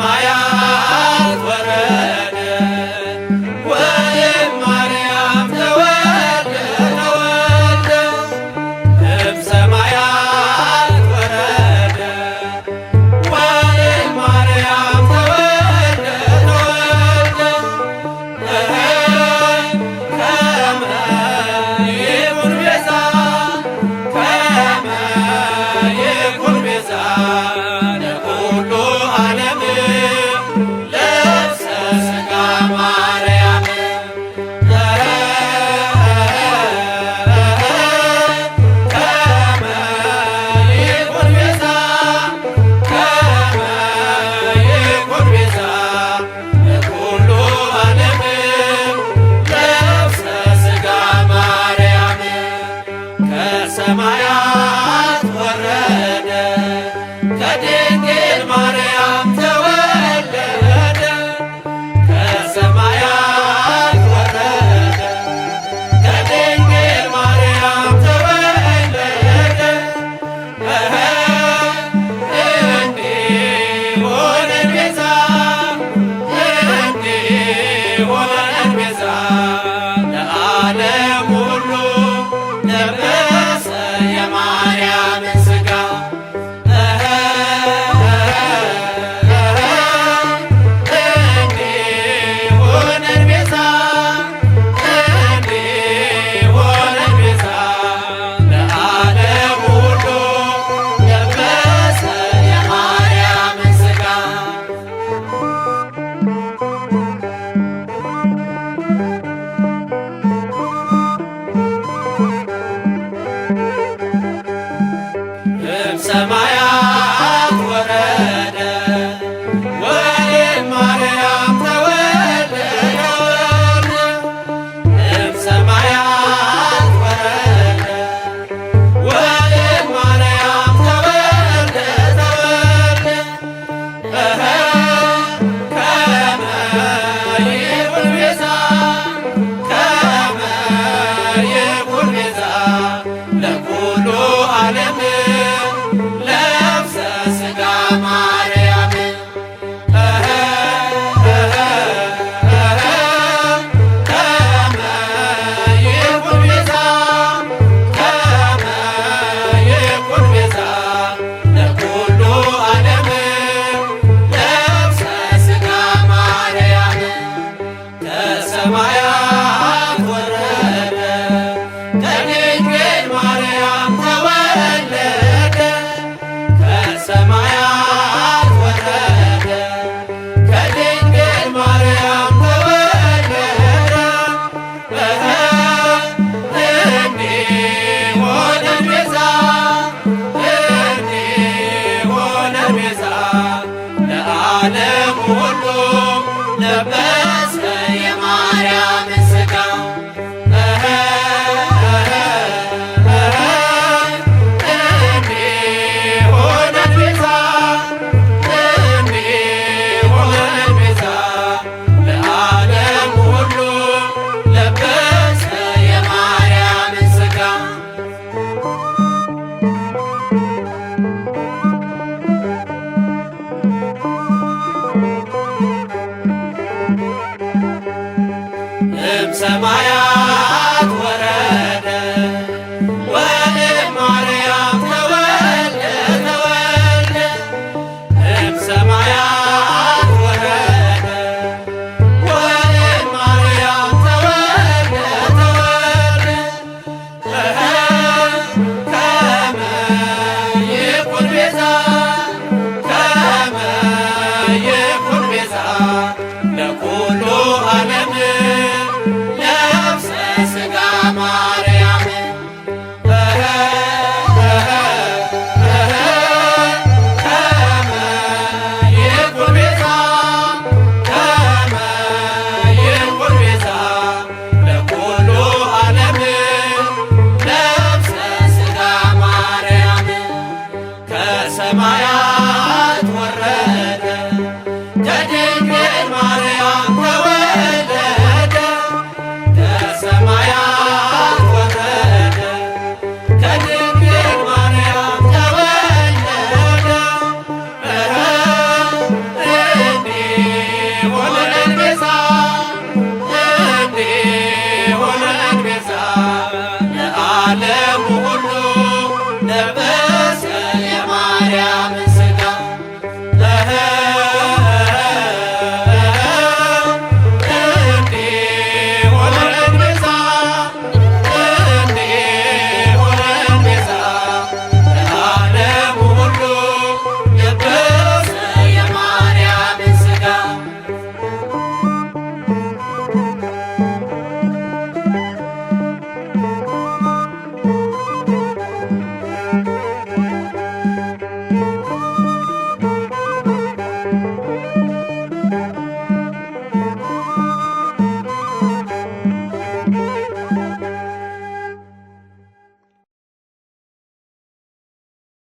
ሰማያት ወረደ ወይም ማርያም ተወልደ ተወልደ እምሰማያት ወረደ ወይም ማርያም ተወልደ ተወልደ ከመ ይኩን ቤዛ ከመ ይኩን ቤዛ ለኩሉ ዓለም ሰማያት ወረደ ከድንግል ማርያም ተወለደ ከሰማያት ወረደ ከድንግል ማርያም ተወለደ እንዲሆነን ቤዛ እንዲሆነን ቤዛ ለዓለም ሁሉ ለበሰ የማርያምን ሥጋ እንዲሆነን ቤዛ እንዲሆነን ቤዛ ለዓለም ሁሉ ለበሰ የማርያምን ሥጋ ሰማያት ወረደ ወይም ማርያም ተወልደ ተወልደ እምሰማያት ወረደ ወይም ማርያም ተወልደ ተወልደ ከመ ይኩን ቤዛ ከመ ይኩን ቤዛ ለኩሉ ዓለም ሰማያት ወረደ